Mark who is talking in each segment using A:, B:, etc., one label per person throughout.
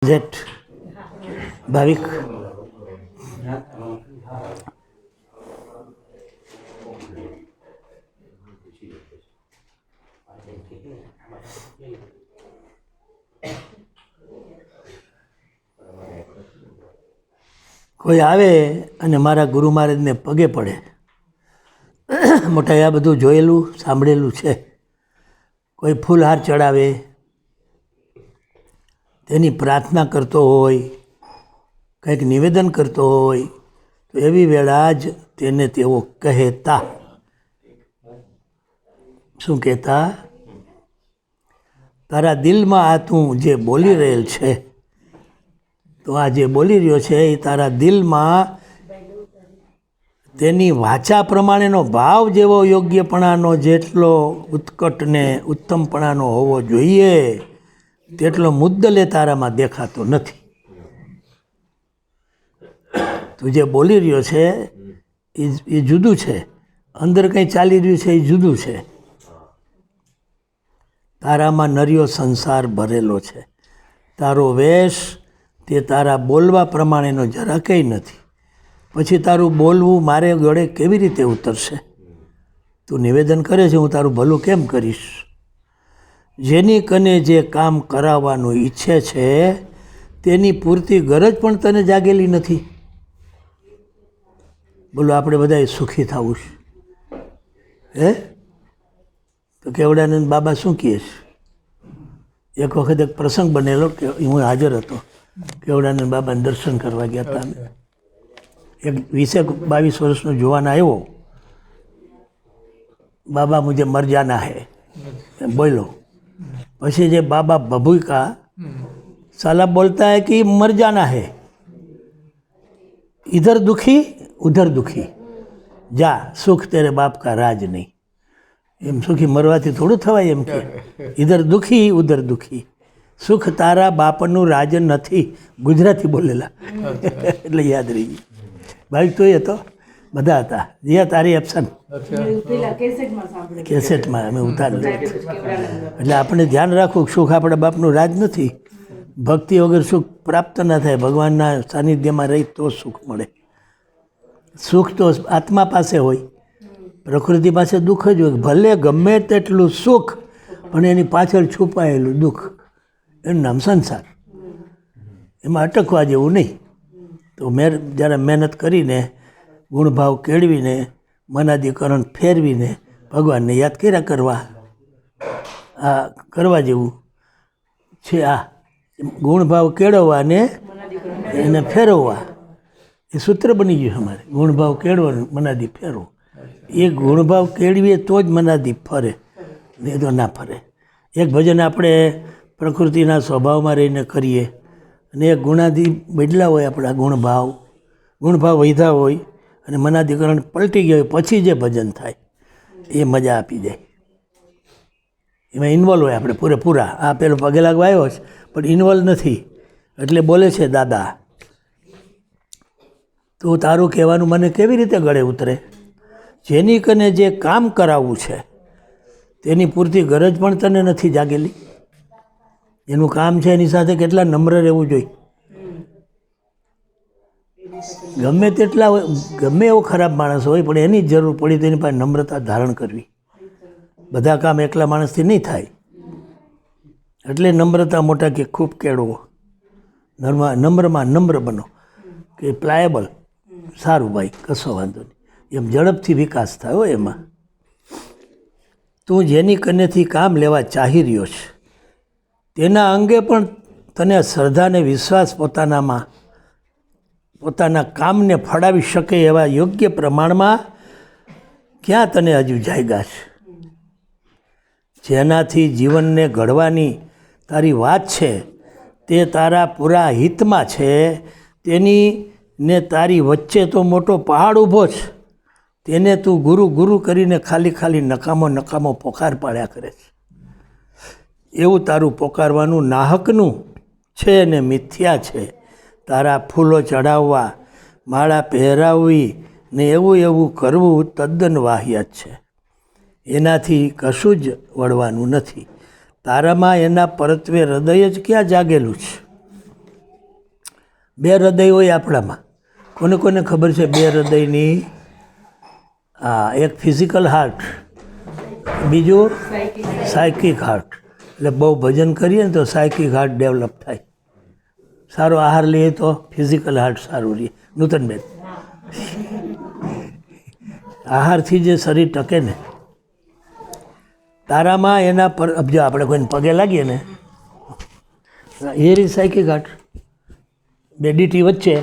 A: જેઠ ભાવિક કોઈ આવે અને મારા ગુરુ મહારાજને પગે પડે, મોટા આ બધું જોયેલું સાંભળેલું છે. કોઈ ફૂલહાર ચડાવે, તેની પ્રાર્થના કરતો હોય, કંઈક નિવેદન કરતો હોય, તો એવી વેળા જ તેને તેઓ કહેતા. શું કહેતા? તારા દિલમાં આ તું જે બોલી રહેલ છે, તો આ જે બોલી રહ્યો છે એ તારા દિલમાં તેની વાચા પ્રમાણેનો ભાવ જેવો યોગ્યપણાનો જેટલો ઉત્કટ ને ઉત્તમપણાનો હોવો જોઈએ તેટલો મુદ્દલે તારામાં દેખાતો નથી. તું જે બોલી રહ્યો છે એ જુદું છે, અંદર કંઈ ચાલી રહ્યું છે એ જુદું છે. તારામાં નર્યો સંસાર ભરેલો છે. તારો વેશ તે તારા બોલવા પ્રમાણેનો જરા કંઈ નથી. પછી તારું બોલવું મારે ગળે કેવી રીતે ઉતરશે? તું નિવેદન કરે છે હું તારું ભલું કેમ કરીશ? જેની કને જે કામ કરાવવાનું ઈચ્છે છે તેની પૂરતી ગરજ પણ તને જાગેલી નથી. બોલો, આપણે બધાએ સુખી થવું છે હે? તો કેવડાનંદ બાબા શું કહે છે? એક વખત એક પ્રસંગ બનેલો કે હું હાજર હતો. કેવડાનંદ બાબાને દર્શન કરવા ગયા હતા. એક 20-22 વર્ષનો જુવાન આવ્યો, બાબા મુझे મર જાના હૈ બોલો. પછી જે બાબા ભભૂકા साला बोलता है कि मर जाना है, इधर दुखी उधर दुखी, जा सुख तेरे बाप का राज नहीं. એમ સુખી મરવાથી થોડું થવાય એમ કે ઇધર દુખી ઉધર દુખી, સુખ તારા બાપનું રાજ નથી. ગુજરાતી બોલેલા એટલે યાદ રહી ગયું. ભાઈ તો એ હતો, બધા હતા. જીયા તારી એપ્શન કેસેટમાં અમે ઉતારેલું. એટલે આપણે ધ્યાન રાખવું સુખ આપણા બાપનું રાજ નથી. ભક્તિ વગર સુખ પ્રાપ્ત ન થાય. ભગવાનના સાનિધ્યમાં રહી તો સુખ મળે. સુખ તો આત્મા પાસે હોય, પ્રકૃતિ પાસે દુઃખ જ હોય. ભલે ગમે તેટલું સુખ પણ એની પાછળ છુપાયેલું દુઃખ, એનું નામ સંસાર. એમાં અટકવા જેવું નહીં. તો જરા મહેનત કરીને ગુણભાવ કેળવીને મનાદિકરણ ફેરવીને ભગવાનને યાદ કર્યા કરવા, આ કરવા જેવું છે. આ ગુણભાવ કેળવવાને એને ફેરવવા એ સૂત્ર બની ગયું અમારે. ગુણભાવ કેળવવાનું, મનાદી ફેરવો. એ ગુણભાવ કેળવીએ તો જ મનાદી ફરે, નહીં તો ના ફરે. એક ભજન આપણે પ્રકૃતિના સ્વભાવમાં રહીને કરીએ અને એક ગુણાદી બદલા હોય આપણા ગુણભાવ વધ્યા હોય અને મનાદીકરણ પલટી ગયા હોય, પછી જે ભજન થાય એ મજા આપી જાય. એમાં ઇન્વોલ્વ હોય આપણે પૂરેપૂરા. આ પેલો પગે લાગવા આવ્યો છે પણ ઇન્વોલ્વ નથી, એટલે બોલે છે દાદા તો તારું કહેવાનું મને કેવી રીતે ગળે ઉતરે? જેની કને જે કામ કરાવવું છે તેની પૂરતી ગરજ પણ તને નથી જાગેલી. એનું કામ છે એની સાથે કેટલા નમ્ર રહેવું જોઈએ. ગમે તેટલા ગમે એવો ખરાબ માણસ હોય પણ એની જ જરૂર પડી તો એની પાસે નમ્રતા ધારણ કરવી. બધા કામ એકલા માણસથી નહીં થાય. એટલે નમ્રતા મોટા કે ખૂબ કેળવો. નમ્રમાં નમ્ર બનો કે પ્લાયેબલ. સારું ભાઈ, કશો વાંધો નહીં. એમ ઝડપથી વિકાસ થાય હોય એમાં. તું જેની કનેથી કામ લેવા ચાહી રહ્યો છે તેના અંગે પણ તને શ્રદ્ધા અને વિશ્વાસ પોતાના કામને ફળાવી શકે એવા યોગ્ય પ્રમાણમાં ક્યાં તને હજુ જાગ્યા છે? જેનાથી જીવનને ઘડવાની તારી વાત છે તે તારા પૂરા હિતમાં છે, તેની ને તારી વચ્ચે તો મોટો પહાડ ઊભો છે. તેને તું ગુરુ ગુરુ કરીને ખાલી નકામો પોકાર પાડ્યા કરે છે. એવું તારું પોકારવાનું નાહકનું છે ને મિથ્યા છે. તારા ફૂલો ચડાવવા, માળા પહેરાવવી ને એવું કરવું તદ્દન વાહિયાત છે. એનાથી કશું જ વળવાનું નથી. તારામાં એના પરત્વે હૃદય જ ક્યાં જાગેલું છે? બે હૃદય હોય આપણામાં. કોને કોને ખબર છે બે હૃદયની? હા, એક ફિઝિકલ હાર્ટ, બીજું સાયકિક હાર્ટ. એટલે બહુ ભજન કરીએ ને તો સાયકિક હાર્ટ ડેવલપ થાય. સારો આહાર લઈએ તો ફિઝિકલ હાર્ટ સારું રહે. નૂતનબેન, આહારથી જે શરીર ટકે ને, તારામાં એના પર જો આપણે કોઈને પગે લાગીએ ને એ સાયકિક હાર્ટ, બે ડીટી વચ્ચે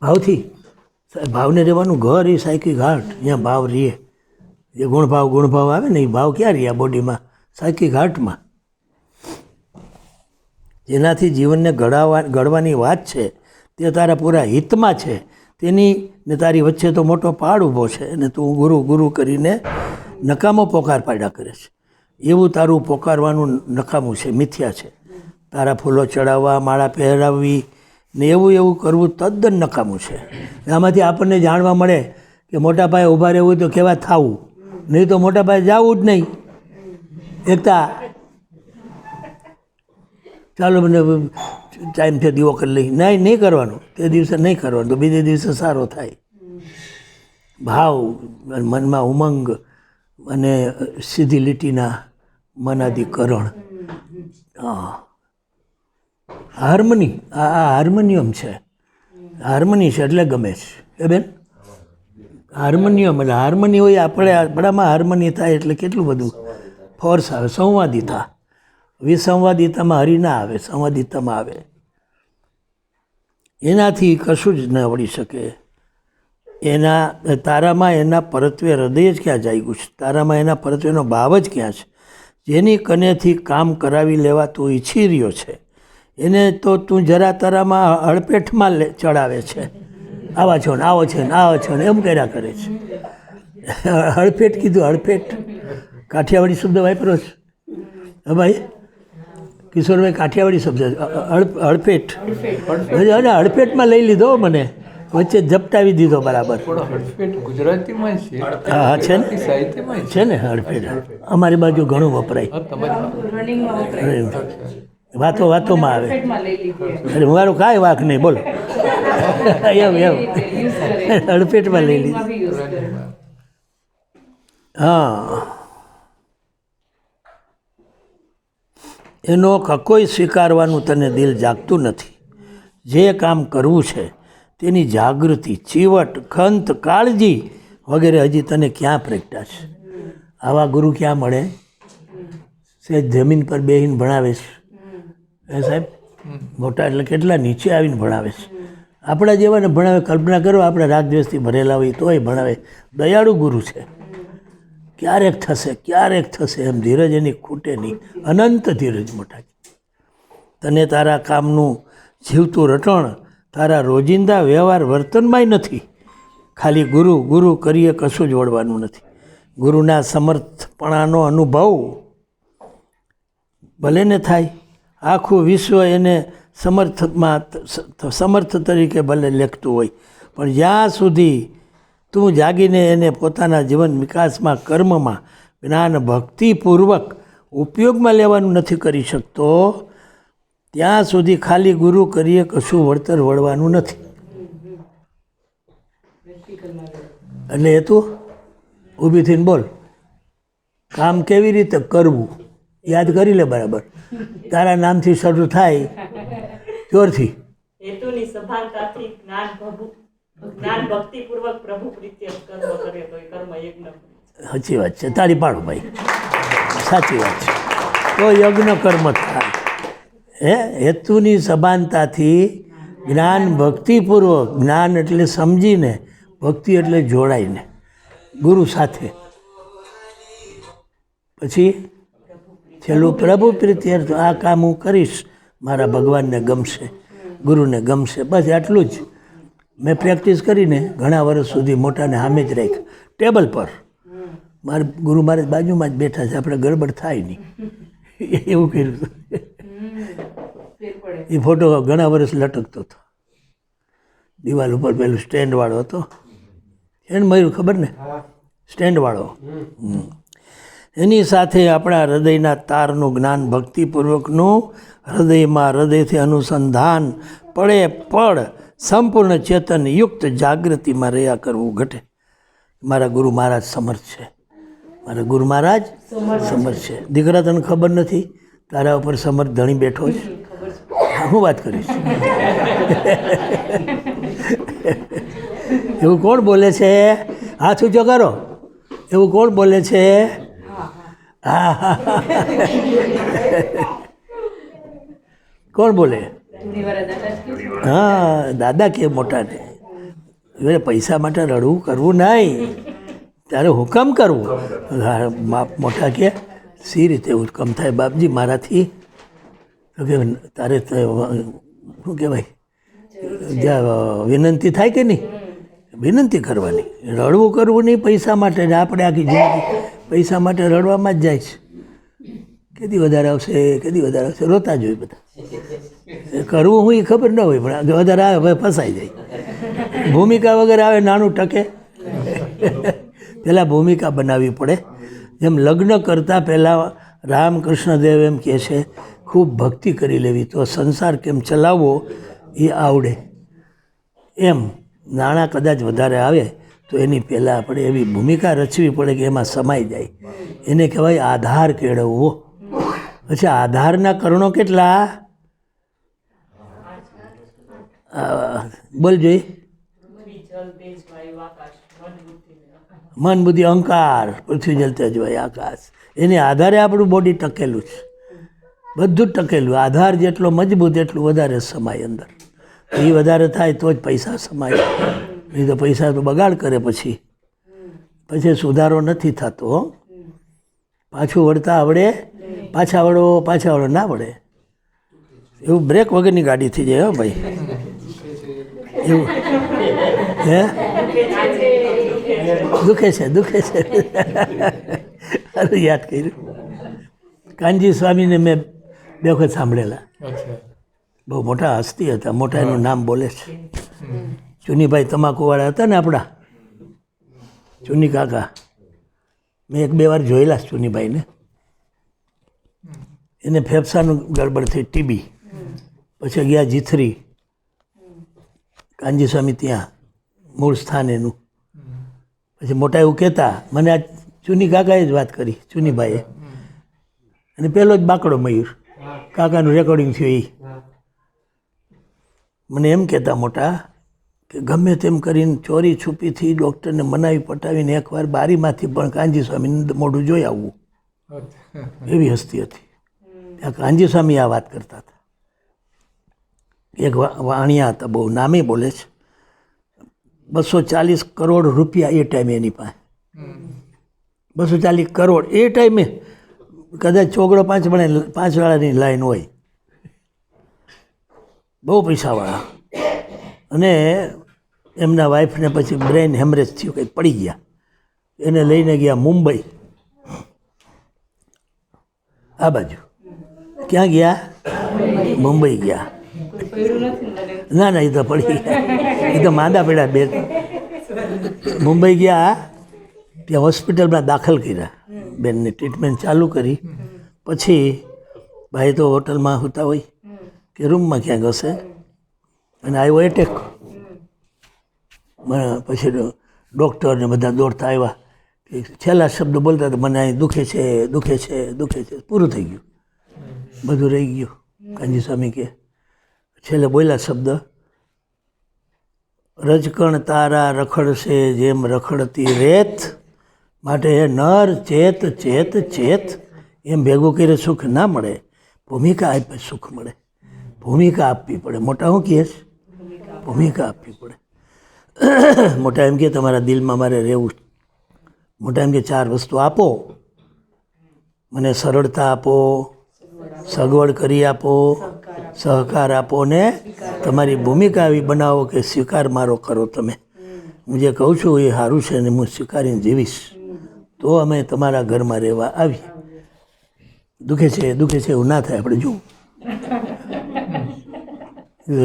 A: ભાવથી, ભાવને રહેવાનું ઘર એ સાયકિક હાર્ટ. અહીંયા ભાવ રહે, જે ગુણભાવ આવે ને એ ભાવ ક્યાં રહ્યા બોડીમાં? સાયકિક હાર્ટમાં. જેનાથી જીવનને ઘડવાની વાત છે તે તારા પૂરા હિતમાં છે. તેની ને તારી વચ્ચે તો મોટો પહાડ ઊભો છે અને તું ગુરુ ગુરુ કરીને નકામો પોકાર પાડ્યા કરે છે. એવું તારું પોકારવાનું નકામું છે, મિથ્યા છે. તારા ફૂલો ચડાવવા, માળા પહેરાવવી ને એવું કરવું તદ્દન નકામું છે. આમાંથી આપણને જાણવા મળે કે મોટા પાયે ઊભા રહેવું તો કેવા થવું, નહીં તો મોટા પાયે જવું જ નહીં. એકતા ચાલો મને ટાઈમ છે દીવો કરી લઈ, નહીં કરવાનું. તે દિવસે નહીં કરવાનું તો બીજે દિવસે સારો થાય. ભાવ, મનમાં ઉમંગ અને સીધી લીટીના મનાદિકરણ. હા, હાર્મની, આ હાર્મોનિયમ છે. હાર્મની છે એટલે ગમે છે એ બેન. હાર્મોનિયમ એટલે હાર્મની હોય, આપણામાં હાર્મની થાય એટલે કેટલું બધું ફોર્સ આવે. સંવાદિતા, વિસંવાદિતામાં હરી ના આવે, સંવાદિતામાં આવે. એનાથી કશું જ ન વળી શકે. તારામાં એના પરત્વે હૃદય જ ક્યાં જાગ્યું છે? તારામાં એના પરત્વેનો ભાવ જ ક્યાં છે? જેની કનેથી કામ કરાવી લેવા તું ઈચ્છી રહ્યો છે એને તો તું જરા તારામાં હળપેટમાં ચડાવે છે. આવા છો ને આવો છે ને આવો છો ને એમ કર્યા કરે છે. હળપેટ કીધું, હળપેટ કાઠિયાવાડી શબ્દ વાપરો છે હા ભાઈ કિશોરભાઈ? કાઠિયાવાડી શબ્દ હળપેટ. અને હળપેટમાં લઈ લીધો મને, વચ્ચે ઝપટાવી દીધો બરાબર.
B: ગુજરાતીમાં
A: હા છે ને, છે ને હળપેટ. અમારી બાજુ ઘણું વપરાય, વાતોમાં આવે. અરે મારું કાંઈ વાંક નહીં, બોલો. એમ હળપેટમાં લઈ લીધું. હા, એનો કકોય સ્વીકારવાનું તને દિલ જાગતું નથી. જે કામ કરવું છે તેની જાગૃતિ, ચીવટ, ખંત, કાળજી વગેરે હજી તને ક્યાં પ્રગટા છે? આવા ગુરુ ક્યાં મળે? સહેજ જમીન પર બેહીને ભણાવે છે એ સાહેબ, મોટા એટલે કેટલા નીચે આવીને ભણાવે છે. આપણા જેવાને ભણાવે, કલ્પના કરો આપણે રાગદ્વેષથી ભરેલા હોય તોય ભણાવે. દયાળુ ગુરુ છે. ક્યારેક થશે એમ ધીરજ એની ખૂટે નહીં. અનંત ધીરજ મોટા. તને તારા કામનું જીવતું રટણ તારા રોજિંદા વ્યવહાર વર્તનમાંય નથી. ખાલી ગુરુ ગુરુ કરીએ કશું જ વળવાનું નથી. ગુરુના સમર્થપણાનો અનુભવ ભલે ને થાય, આખું વિશ્વ એને સમર્થ તરીકે ભલે લેખતું હોય, પણ જ્યાં સુધી તું જાગીને એને પોતાના જીવન વિકાસમાં, કર્મમાં, જ્ઞાન ભક્તિપૂર્વક ઉપયોગમાં લેવાનું નથી કરી શકતો, ત્યાં સુધી ખાલી ગુરુ કરીએ કશું વળતર વળવાનું નથી. એટલે એ તું ઊભી થઈને બોલ, કામ કેવી રીતે કરવું યાદ કરી લે બરાબર. તારા નામથી શરૂ થાય જોરથી.
C: હેતુની સભાનતાથી જ્ઞાન ભક્તિપૂર્વક પ્રભુ પ્રીત્યર્થ કર્મ કરે તો એ કર્મ યજ્ઞ.
A: સાચી વાત છે, તાળી પાડો ભાઈ, સાચી વાત છે. તો યજ્ઞ કર્મ થાય. હેતુની સભાનતાથી જ્ઞાન ભક્તિપૂર્વક, જ્ઞાન એટલે સમજીને, ભક્તિ એટલે જોડાઈને ગુરુ સાથે. પછી છેલ્લું પ્રભુ પ્રીત્યર્થ. આ કામ હું કરીશ, મારા ભગવાનને ગમશે, ગુરુને ગમશે, બસ આટલું જ. મેં પ્રેક્ટિસ કરીને ઘણા વર્ષ સુધી મોટાને સામે જ રાખ્યા, ટેબલ પર. મારે ગુરુ મહારાજ બાજુમાં જ બેઠા છે, આપણે ગડબડ થાય નહીં એવું કર્યું હતું. એ ફોટો ઘણા વર્ષ લટકતો હતો દિવાલ ઉપર. પેલું સ્ટેન્ડવાળો હતો, એને મયુર ખબર ને, સ્ટેન્ડવાળો. એની સાથે આપણા હૃદયના તારનું જ્ઞાન ભક્તિપૂર્વકનું હૃદયમાં હૃદયથી અનુસંધાન પડે પડ સંપૂર્ણ ચેતન યુક્ત જાગૃતિમાં રહ્યા કરવું ઘટે. મારા ગુરુ મહારાજ સમર્થ છે, મારા ગુરુ મહારાજ સમર્થ છે. દીકરા તને ખબર નથી તારા ઉપર સમર્થ ધણી બેઠો છે? હું વાત કરીશ. એવું કોણ બોલે છે? હાથ ઊંચો કરો. એવું કોણ બોલે છે? હા હા કોણ બોલે? હા દાદા કે મોટાને. એટલે પૈસા માટે રડવું કરવું નહીં, ત્યારે હુકમ કરવું. મોટા કે સી રીતે હુકમ થાય બાપજી મારાથી? તો કે તારે શું કહેવાય, જ્યાં વિનંતી થાય કે નહીં, વિનંતી કરવાની. રડવું કરવું નહીં પૈસા માટે. ને આપણે આખી જિંદગી પૈસા માટે રડવામાં જ જાય છે. કેદી વધારે આવશે, કેદી વધારે આવશે, રોતા જ હોય બધા. કરવું હું એ ખબર ન હોય, પણ વધારે આવે હવે ફસાઈ જાય. ભૂમિકા વગર આવે નાનું ટકે. પહેલાં ભૂમિકા બનાવવી પડે. જેમ લગ્ન કરતાં પહેલાં રામકૃષ્ણદેવ એમ કહે છે ખૂબ ભક્તિ કરી લેવી તો સંસાર કેમ ચલાવવો એ આવડે. એમ નાણાં કદાચ વધારે આવે તો એની પહેલાં આપણે એવી ભૂમિકા રચવી પડે કે એમાં સમાઈ જાય. એને કહેવાય આધાર કેળવવો. પછી આધારના કરણો કેટલા? બોલ જોઈ. મન બુદ્ધિ અહંકાર, પૃથ્વી જલ તેજ વાયુ આકાશ. એને આધારે આપણું બોડી ટકેલું છે, બધું જ ટકેલું. આધાર જેટલો મજબૂત એટલું વધારે સમાય અંદર. એ વધારે થાય તો જ પૈસા સમાય, નહીં તો પૈસા તો બગાડ કરે. પછી સુધારો નથી થતો. પાછું વળતા આવડે, પાછા વળો ના વળે. એવું બ્રેક વગરની ગાડી થઈ જાય. હો ભાઈ એવું હે દુખે છે સારું યાદ કર્યું. કાનજી સ્વામીને મેં 2 વખત સાંભળેલા. બહુ મોટા હસ્તી હતા. મોટા એનું નામ બોલે છે. ચુનીભાઈ તમાકુવાળા હતા ને આપણા ચુની કાકા. મેં 1-2 વાર જોયેલા ચુનીભાઈને. એને ફેફસાનું ગડબડ થઈ, ટીબી. પછી ગયા જીથરી, કાનજી સ્વામી ત્યાં મૂળ સ્થાન એનું. પછી મોટા એવું કહેતા મને. આ ચુની કાકાએ જ વાત કરી, ચુનીભાઈએ. અને પહેલો જ બાકડો મયુર કાકાનું રેકોર્ડિંગ થયું. એ મને એમ કહેતા મોટા કે ગમે તેમ કરીને ચોરી છુપીથી ડૉક્ટરને મનાવી પટાવીને એકવાર બારીમાંથી પણ કાનજી સ્વામીનું મોઢું જોઈ આવવું, એવી હસ્તી હતી. ત્યાં કાનજી સ્વામી આ વાત કરતા હતા. એક વાણિયા હતા, બહુ નામે બોલે છે. 240 કરોડ રૂપિયા એ ટાઈમે એની પાસે. 240 કરોડ એ ટાઈમે. કદાચ ચોગડો 5 વાળાની લાઈન હોય. બહુ પૈસાવાળા. અને એમના વાઈફને પછી બ્રેઇન હેમરેજ થયું, કંઈક પડી ગયા. એને લઈને ગયા મુંબઈ. આ બાજુ ક્યાં ગયા? મુંબઈ ગયા. ના એ તો પડી ગયા. એ તો માંદા પડ્યા બે. મુંબઈ ગયા, ત્યાં હોસ્પિટલમાં દાખલ કર્યા. બેનને ટ્રીટમેન્ટ ચાલુ કરી. પછી ભાઈ તો હોટલમાં સૂતા હોય કે રૂમમાં ક્યાંક હશે, અને આવ્યો એટેક. પછી ડૉક્ટરને બધા દોડતા આવ્યા. છેલ્લા શબ્દ બોલતા હતા, મને અહીં દુખે છે. પૂરું થઈ ગયું, બધું રહી ગયું. કાનજી સ્વામી કે છેલ્લે બોલ્યા શબ્દ, રજકણ તારા રખડશે જેમ રખડતી રેત, માટે હે નર ચેત ચેત ચેત. એમ ભેગું કરે સુખ ના મળે, ભૂમિકા આપે સુખ મળે. ભૂમિકા આપવી પડે. મોટા શું કહે છે? ભૂમિકા આપવી પડે. મોટા એમ કે તમારા દિલમાં મારે રહેવું. મોટા એમ કે 4 વસ્તુ આપો. મને સરળતા આપો, સગવડ કરી આપો, સહકાર આપો, ને તમારી ભૂમિકા એવી બનાવો કે સ્વીકાર મારો કરો. તમે હું જે કહું છું એ સારું છે ને હું સ્વીકારીને જીવીશ, તો અમે તમારા ઘરમાં રહેવા આવીએ. દુખે છે એવું ના થાય. આપણે જોવું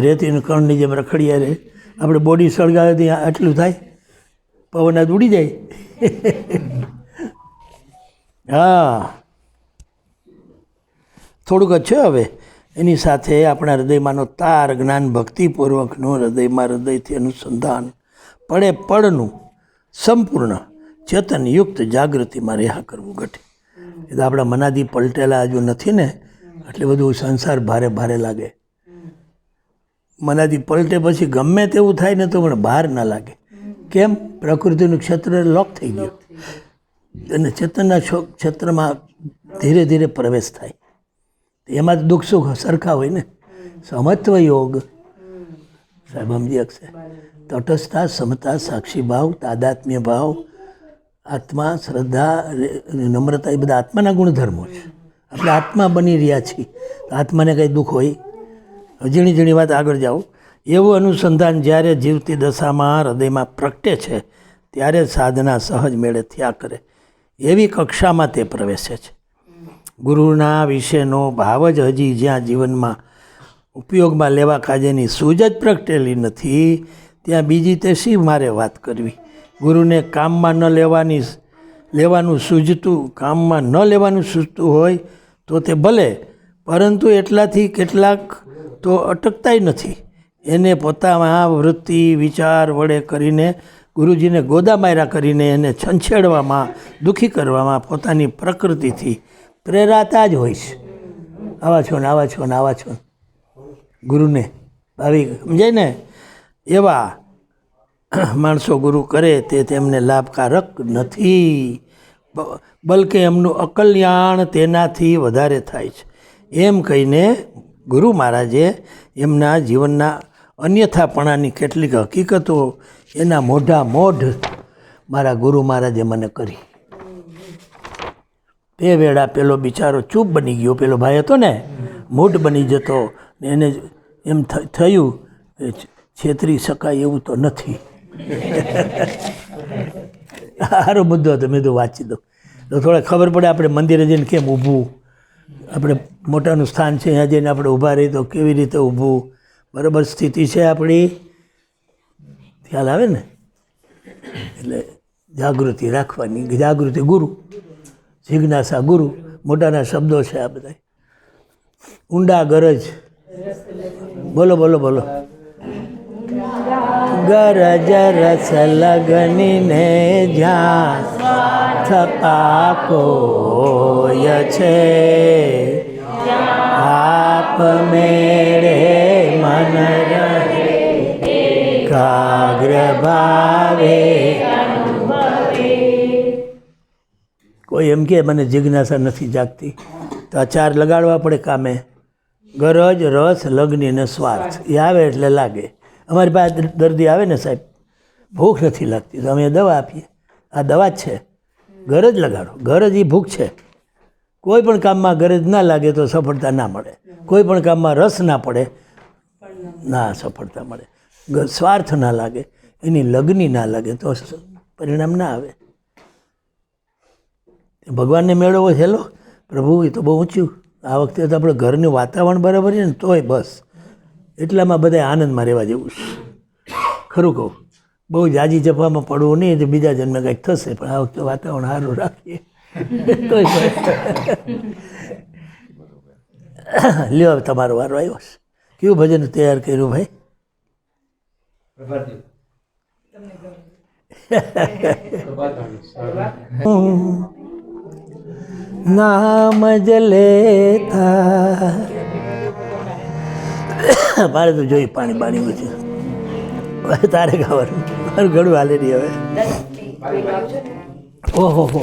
A: રેતીનું કણની જેમ રખડીએ રે. આપણે બોડી સળગાવે ત્યાં આટલું થાય, પવન જ ઉડી જાય. હા થોડુંક જ છે હવે. એની સાથે આપણા હૃદયમાંનો તાર જ્ઞાન ભક્તિપૂર્વકનું હૃદયમાં હૃદયથી અનુસંધાન પડે પડનું સંપૂર્ણ ચેતનયુક્ત જાગૃતિમાં રહ્યા કરવું ઘટે. એ તો આપણા મનાદી પલટેલા હજુ નથી ને એટલે બધું સંસાર ભારે ભારે લાગે. મનાદી પલટે પછી ગમે તેવું થાય ને તો પણ ભાર ના લાગે. કેમ? પ્રકૃતિનું ક્ષેત્ર લોક થઈ ગયું અને ચેતનના ક્ષેત્રમાં ધીરે ધીરે પ્રવેશ થાય. એમાં તો દુઃખ સુખ સરખા હોય ને. સમત્વ યોગ સાહેબ સમજી શકશે. તટસ્થતા, સમતા, સાક્ષી ભાવ, તાદાત્મ્ય ભાવ, આત્મા, શ્રદ્ધા, નમ્રતા એ બધા આત્માના ગુણધર્મો છે. આપણે આત્મા બની રહ્યા છીએ. આત્માને કંઈ દુઃખ હોય? ઝીણી ઝીણી વાત આગળ જાઓ. એવું અનુસંધાન જ્યારે જીવતી દશામાં હૃદયમાં પ્રગટે છે ત્યારે સાધના સહજ મેળે થયા કરે એવી કક્ષામાં તે પ્રવેશે છે. ગુરુના વિશેનો ભાવ જ હજી જ્યાં જીવનમાં ઉપયોગમાં લેવા કાજેની સૂઝ જ પ્રગટેલી નથી ત્યાં બીજી તે શી મારે વાત કરવી. ગુરુને કામમાં ન લેવાનું સૂઝતું, કામમાં ન લેવાનું સૂઝતું હોય તો તે ભલે, પરંતુ એટલાથી કેટલાક તો અટકતાય નથી. એને પોતાના વૃત્તિ વિચાર વડે કરીને ગુરુજીને ગોદા માર્યા કરીને એને છંછેડવામાં, દુઃખી કરવામાં પોતાની પ્રકૃતિથી પ્રેરાતા જ હોય છે. આવા છો ને આવા છો ને આવા છો. ગુરુને ભાવિક સમજાય ને એવા માણસો ગુરુ કરે તે તેમને લાભકારક નથી, બલકે એમનું અકલ્યાણ તેનાથી વધારે થાય છે. એમ કહીને ગુરુ મહારાજે એમના જીવનના અન્યથાપણાની કેટલીક હકીકતો એના મોઢા મોઢ મારા ગુરુ મહારાજે મને કરી. તે વેળા પેલો બિચારો ચૂપ બની ગયો. પેલો ભાઈ હતો ને મૂઢ બની જતો ને એને એમ થયું છેતરી શકાય એવું તો નથી. સારો મુદ્દો હતો. મેં તો વાંચી દઉં તો થોડા ખબર પડે આપણે મંદિરે જઈને કેમ ઊભું, આપણે મોટાનું સ્થાન છે ત્યાં જઈને આપણે ઊભા રહીએ તો કેવી રીતે ઊભું, બરાબર સ્થિતિ છે આપણી, ખ્યાલ આવે ને. એટલે જાગૃતિ રાખવાની. જાગૃતિ ગુરુ, જિજ્ઞાસા ગુરુ, મોટાના શબ્દો છે આ બધા. ઊંડા ગરજ, બોલો બોલો બોલો. ગરજ રસ લગનીને જ્યાં થપાકોય છે, આપ મેળે મન એકાગ્ર ભાવે. કોઈ એમ કે મને જિજ્ઞાસા નથી જાગતી તો આ ચાર લગાડવા પડે કામે. ગરજ, રસ, લગ્ની અને સ્વાર્થ એ આવે એટલે લાગે. અમારી પાસે દર્દી આવે ને સાહેબ, ભૂખ નથી લાગતી તો અમે દવા આપીએ. આ દવા જ છે. ગરજ લગાડો. ગરજ એ ભૂખ છે. કોઈ પણ કામમાં ગરજ ના લાગે તો સફળતા ના મળે. કોઈ પણ કામમાં રસ ના પડે ના સફળતા મળે. સ્વાર્થ ના લાગે, એની લગ્ની ના લાગે તો પરિણામ ના આવે. ભગવાનને મેળવવો હેલો પ્રભુ એ તો બહુ ઊંચ્યું. આ વખતે તો આપણે ઘરનું વાતાવરણ બરાબર છે ને તોય બસ એટલામાં બધા આનંદમાં રહેવા જેવું છે. ખરું કહું, બહુ જાજી જફામાં પડવું નહીં તો બીજા જન્મે કંઈક થશે, પણ આ વખતે વાતાવરણ સારું રાખીએ તોય લ્યો તમારો વારો આવ્યો છે. કેવું ભજન તૈયાર કર્યું ભાઈ? નામ જ લેતા મારે તો જોઈ પાણી બાણી છે. તારે ખાવાનું મારું ઘણું હાલે નહીં હવે. ઓહો હો.